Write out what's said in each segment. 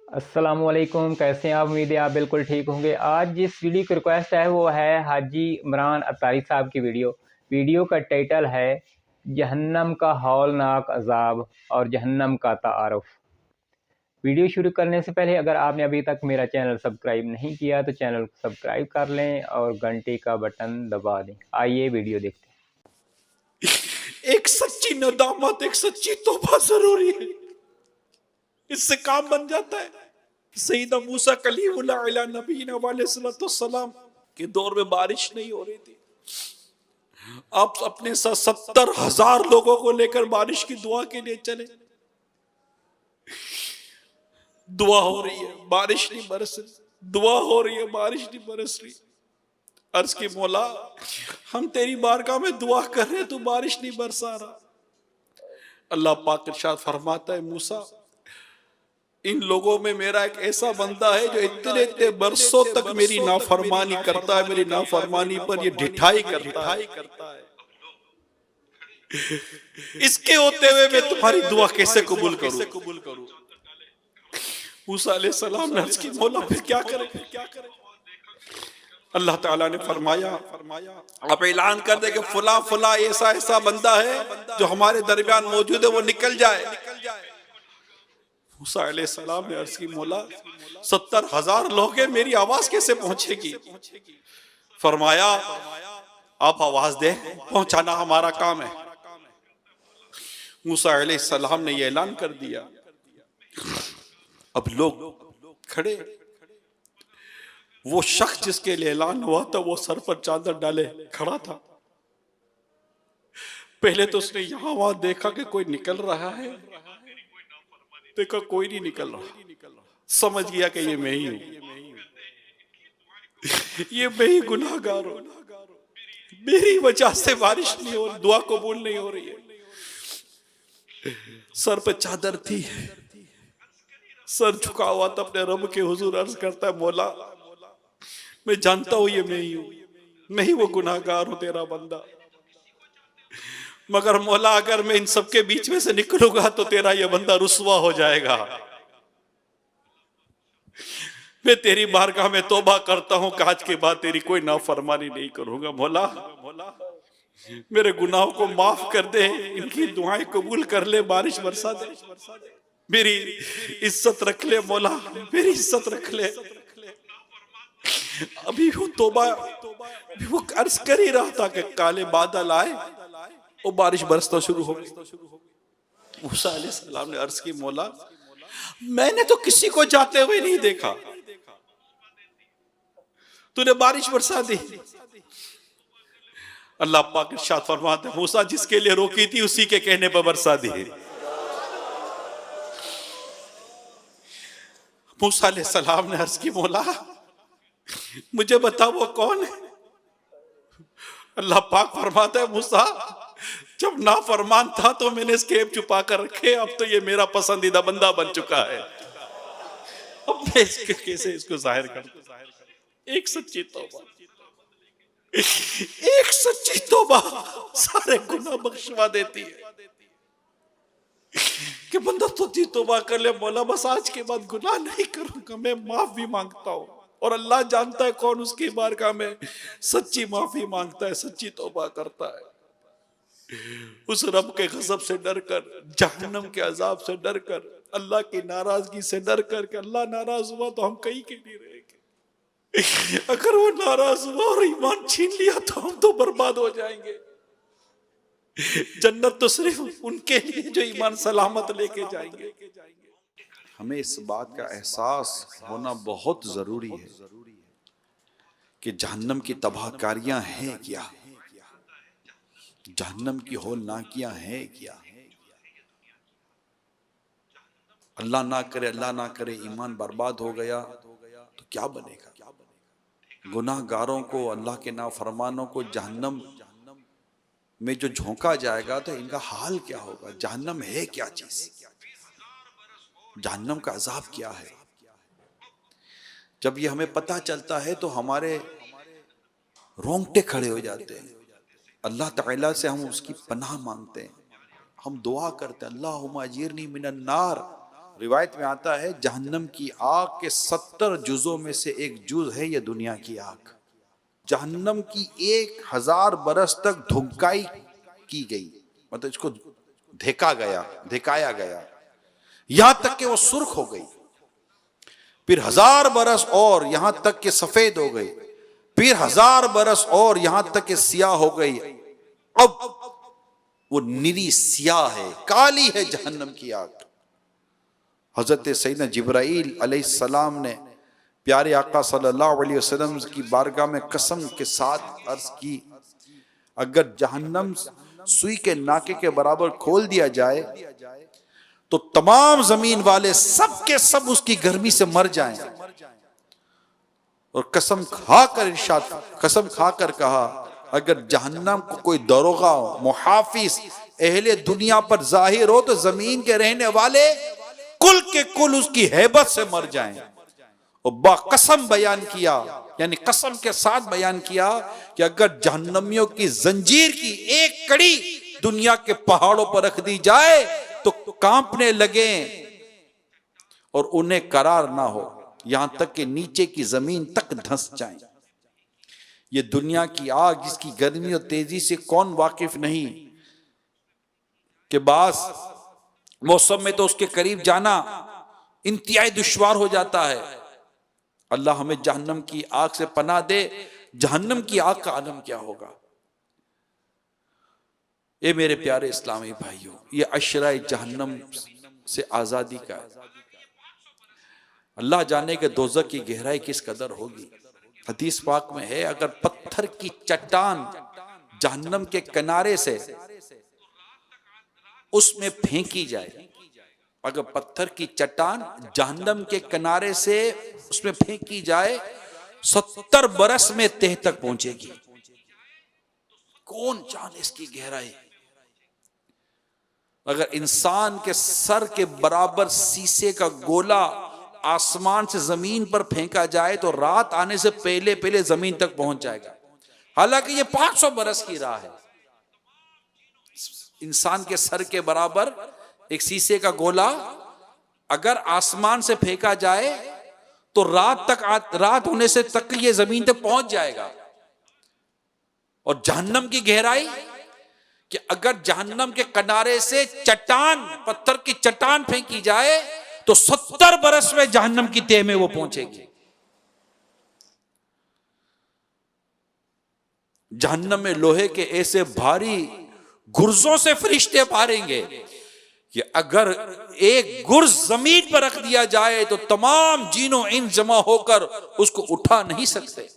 अस्सलामुअलैकुम, कैसे हैं आप? उम्मीद है आप बिल्कुल ठीक होंगे। आज जिस वीडियो की रिक्वेस्ट है वो है हाजी इमरान अतारी साहब की वीडियो का टाइटल है जहन्नम का हौलनाक अजाब और जहन्नम का तारुफ। वीडियो शुरू करने से पहले अगर आपने अभी तक मेरा चैनल सब्सक्राइब नहीं किया तो चैनल को सब्सक्राइब कर लें और घंटे का बटन दबा दें। आइए वीडियो देखते हैं। एक सच्ची नदामत, एक सच्ची तौबा जरूरी है, इससे काम बन जाता है। सईदा मूसा कलीमुल्लाह अला नबीना वालेसलाम के दौर में बारिश नहीं हो रही थी। आप अपने साथ 70,000 लोगों को लेकर बारिश की दुआ के लिए चले। दुआ हो रही है, बारिश नहीं बरस रही, दुआ हो रही है, बारिश नहीं बरस रही। अर्ज की मौला, हम तेरी बारगाह में दुआ कर रहे हैं, तू बारिश नहीं बरसा रहा। अल्लाह पाक इरशाद फरमाता है, मूसा इन लोगों में मेरा एक ऐसा बंदा है जो इतने इतने बरसों तक मेरी नाफरमानी करता है, मेरी नाफरमानी पर ये ढिठाई करता है। इसके होते हुए मैं तुम्हारी दुआ कैसे कबूल करूं? मूसा अलैहिस्सलाम ने अर्ज की, मौला फिर क्या करें? अल्लाह ताला ने फरमाया, आप ऐलान कर दे कि फुला फुला ऐसा ऐसा बंदा है जो हमारे दरमियान मौजूद है, वो निकल जाए। मूसा अलैहिस्सलाम ने अर्ज की, मौला 70,000 लोग हैं, मेरी आवाज कैसे पहुंचेगी? फरमाया, आप आवाज दे, पहुंचाना हमारा काम है। मूसा अलैहिस्सलाम ने यह ऐलान कर दिया। अब लोग खड़े, वो शख्स जिसके लिए ऐलान हुआ था वो सर पर चादर डाले खड़ा था। पहले तो उसने यहां वहां देखा कि कोई निकल रहा है, देखा कोई नहीं निकल रहा, समझ गया कि ये मैं ही हूं, ये मैं ही गुनाहगार हूं, मेरी वजह से बारिश नहीं हो रही, दुआ कबूल नहीं हो रही है। सर पे चादर थी, सर झुका हुआ था अपने रब के हुजूर, अर्ज करता है, मौला मैं जानता हूं ये मैं ही हूं, मैं ही वो गुनाहगार हूं, तेरा बंदा, मगर मौला अगर मैं इन सबके बीच में से निकलूंगा तो तेरा ये बंदा रुसवा हो जाएगा। मैं तेरी बारगाह में तौबा करता हूं कि आज के बाद तेरी कोई नाफरमानी नहीं करूंगा। मौला मेरे गुनाहों को माफ कर दे, इनकी दुआएं कबूल कर ले, बारिश बरसा दे, मेरी इज्जत रख ले मौला, मेरी इज्जत रख ले। अभी वो तौबा, वो अर्ज कर ही रहा था कि काले बादल आए और बारिश बरसना शुरू हो गई। मूसा अलैहिस्सलाम ने अर्ज की, मौला मैंने तो किसी को जाते हुए नहीं देखा, तूने बारिश बरसा दी। अल्लाह पाक इरशाद फरमाते हैं, मूसा जिसके लिए रोकी थी उसी के कहने पर बरसा दी। मूसा अलैहिस्सलाम ने अर्ज की, मौला मुझे बता वो कौन है? अल्लाह पाक फरमाता है, मूसा जब नाफरमान था तो मैंने इसके ऐब छुपा कर रखे, अब तो ये मेरा पसंदीदा बंदा बन चुका है, अब मैं इसके कैसे इसको जाहिर करूं? एक सच्ची तौबा, एक सच्ची तौबा सारे गुनाह बख्शवा देती है। कि बंदा तो जी तौबा कर ले, मौला बस आज के बाद गुनाह नहीं करूंगा, मैं माफ भी मांगता हूं, और अल्लाह जानता है कौन उसकी बारगाह में सच्ची माफी मांगता है, सच्ची तौबा करता है। उस रब के गजब से डर कर, जहन्नम के अजाब से डर कर, अल्लाह की नाराजगी से डर कर कि अल्लाह नाराज हुआ तो हम कहीं के नहीं रहेंगे, अगर वो नाराज हुआ और ईमान छीन लिया तो हम तो बर्बाद हो जाएंगे। जन्नत तो सिर्फ उनके लिए जो ईमान सलामत लेके जाएंगे। हमें इस बात का एहसास होना बहुत जरूरी है कि जहन्नम की तबाहकारियां हैं क्या, जहन्नम की होलनाकियां हैं क्या। अल्लाह ना करे ईमान बर्बाद हो गया तो क्या बनेगा? गुनाहगारों को, अल्लाह के नाफरमानों को जहन्नम में जो झोंका जाएगा तो इनका हाल क्या होगा? जहन्नम है क्या चीज? जहन्नम का अजाब क्या है? जब ये हमें पता चलता है तो हमारे रोंगटे खड़े हो जाते हैं। अल्लाह ताला से हम उसकी पनाह मांगते हैं, हम दुआ करते हैं, अल्लाहुम्मा अजीरनी मिनन नार, रिवायत में आता है जहन्नम की आग के 70 जुजों में से एक जुज है यह दुनिया की आग। जहन्नम की 1000 बरस तक धुंकाई की गई, मतलब इसको धिकाया गया, यहां तक कि वो सुर्ख हो गई। फिर 1000 बरस और यहां तक कि सफेद हो गई, फिर 1000 बरस और यहां तक कि सियाह हो गई। अब वो निरी सियाह है, काली है जहन्नम की आग। हजरत सैयदना जिब्राइल अलैहिस्सलाम ने प्यारे आका सल्लल्लाहु अलैहि वसल्लम की बारगाह में कसम के साथ अर्ज की, अगर जहन्नम सुई के नाके के बराबर खोल दिया जाए तो तमाम जमीन वाले सब के सब उसकी गर्मी से मर जाएं। और कसम खाकर कहा, अगर जहन्नम को कोई दरोगा मुहाफिज अहले दुनिया पर जाहिर हो तो जमीन के रहने वाले कुल के कुल उसकी हैबत से मर जाएं। और बाकसम बयान किया, यानी कसम के साथ बयान किया कि अगर जहन्नमियों की जंजीर की एक कड़ी दुनिया के पहाड़ों पर रख दी जाए तो कांपने लगे और उन्हें करार ना हो, यहां तक कि नीचे की जमीन तक धंस जाए। ये दुनिया की आग जिसकी गर्मी और तेजी से कौन वाकिफ नहीं, कि बास मौसम में तो उसके करीब जाना इंतहाई दुश्वार हो जाता है। अल्लाह हमें जहन्नम की आग से पनाह दे। जहन्नम की आग का आलम क्या होगा। ये मेरे प्यारे इस्लामी भाइयों, ये अशराए जहन्नम से आजादी का है। अल्लाह जाने के दोज़ख की गहराई किस कदर होगी। हदीस पाक में है, अगर पत्थर की चट्टान जहन्नम के किनारे से उसमें फेंकी जाए, अगर पत्थर की चट्टान जहन्नम के किनारे से उसमें फेंकी जाए 70 बरस में तह तक पहुंचेगी। कौन जाने इसकी गहराई। अगर इंसान के सर के बराबर शीशे का गोला आसमान से जमीन पर फेंका जाए तो रात आने से पहले पहले जमीन तक पहुंच जाएगा। हालांकि ये 500 बरस की राह है। इंसान के सर के बराबर एक शीशे का गोला अगर आसमान से फेंका जाए तो रात होने से तक ये जमीन तक पहुंच जाएगा। और जहन्नम की गहराई कि अगर जहन्नम के किनारे से चट्टान, पत्थर की चट्टान फेंकी जाए तो 70 बरस में जहन्नम की तह में वो पहुंचेगी। जहन्नम में लोहे के ऐसे भारी गुर्जों से फरिश्ते मारेंगे कि अगर एक गुर्ज जमीन पर रख दिया जाए तो तमाम जीनों इन जमा होकर उसको उठा नहीं सकते।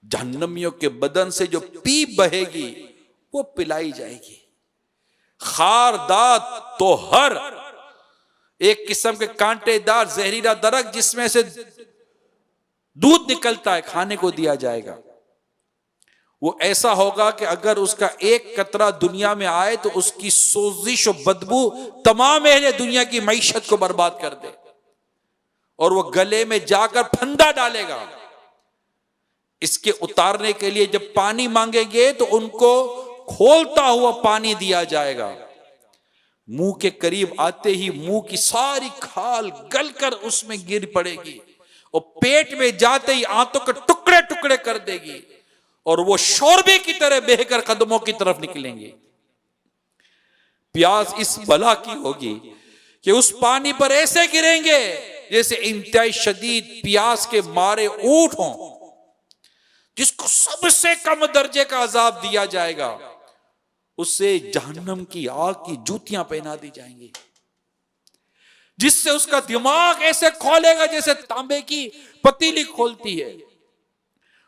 जहन्नमियों के बदन से जो पीप बहेगी वो पिलाई जाएगी। खारदार तो हर एक किस्म के कांटेदार जहरीला दरख्त जिसमें से दूध निकलता है, खाने को दिया जाएगा। वो ऐसा होगा कि अगर उसका एक कतरा दुनिया में आए तो उसकी सोजिश और बदबू तमाम अहले दुनिया की मईशत को बर्बाद कर दे और वो गले में जाकर फंदा डालेगा। इसके उतारने के लिए जब पानी मांगेंगे तो उनको खोलता हुआ पानी दिया जाएगा। मुंह के करीब आते ही मुंह की सारी खाल गलकर उसमें गिर पड़ेगी और पेट में जाते ही आंतों के टुकड़े टुकड़े कर देगी और वो शोरबे की तरह बहकर कदमों की तरफ निकलेंगे। प्यास इस बला की होगी कि उस पानी पर ऐसे गिरेंगे जैसे इंतहाई शदीद प्यास के मारे ऊंट हों, जिसको सबसे कम दर्जे का अजाब दिया जाएगा। उससे जहन्नम की आग की जूतियां पहना दी जाएंगी, जिससे उसका दिमाग ऐसे खोलेगा जैसे तांबे की पतीली खोलती है।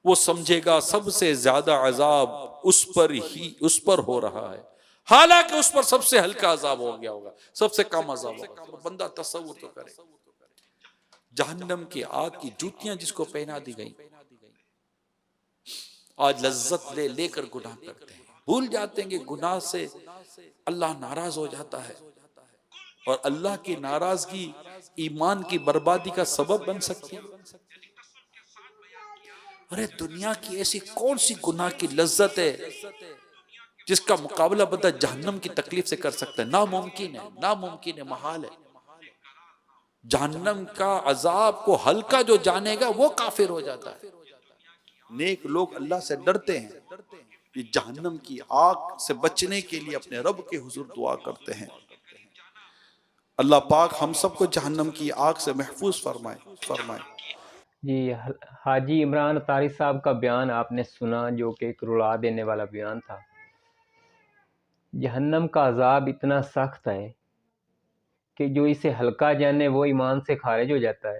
वो समझेगा सबसे ज्यादा अजाब उस पर हो रहा है, हालांकि उस पर सबसे हल्का अजाब हो गया होगा, सबसे कम अजाब होगा। तो बंदा तसव्वुर तो करे। जहन्नम की आग की जूतियां जिसको पहना दी गई, आज लज्जत लेकर गुनाह करते हैं, भूल जाते हैं कि गुनाह से अल्लाह नाराज हो जाता है और अल्लाह की नाराजगी ईमान की बर्बादी का सबब बन सकती है। अरे दुनिया की ऐसी कौन सी गुनाह की लज्जत है जिसका मुकाबला बंदा जहन्नम की तकलीफ से कर सकता है? नामुमकिन है, नामुमकिन है, महाल है। जहन्नम का अजाब को हल्का जो जानेगा वो काफिर हो जाता है। नेक लोग अल्लाह से डरते हैं, ये जहन्नम की आग से बचने के लिए अपने रब के हुजूर दुआ करते हैं। अल्लाह पाक हम सबको जहन्नम की आग से महफूज फरमाए फरमाए। जी, हाजी इमरान अतारी साहब का बयान आपने सुना, जो कि एक रुला देने वाला बयान था। जहन्नम का अजाब इतना सख्त है कि जो इसे हल्का जाने वो ईमान से खारिज हो जाता है,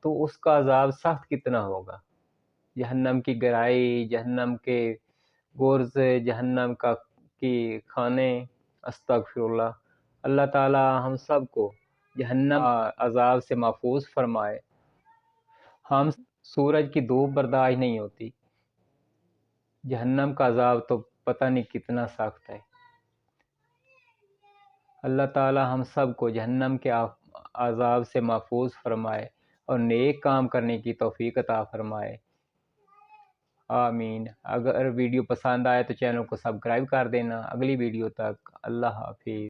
तो उसका अजाब सख्त कितना होगा। जहन्नम की गहराई, जहन्नम के गुर्ज़, जहन्नम का की खाने, अस्तगफिरुल्लाह। अल्लाह ताला हम सब को जहन्नम अजाब से महफूज फरमाए। हम सूरज की धूप बर्दाश्त नहीं होती, जहन्नम का अजाब तो पता नहीं कितना सख्त है। अल्लाह ताला हम सब को जहन्नम के अजाब से महफूज फरमाए और नेक काम करने की तौफीक अता फरमाए। आमीन। अगर वीडियो पसंद आए तो चैनल को सब्सक्राइब कर देना। अगली वीडियो तक अल्लाह हाफिज़।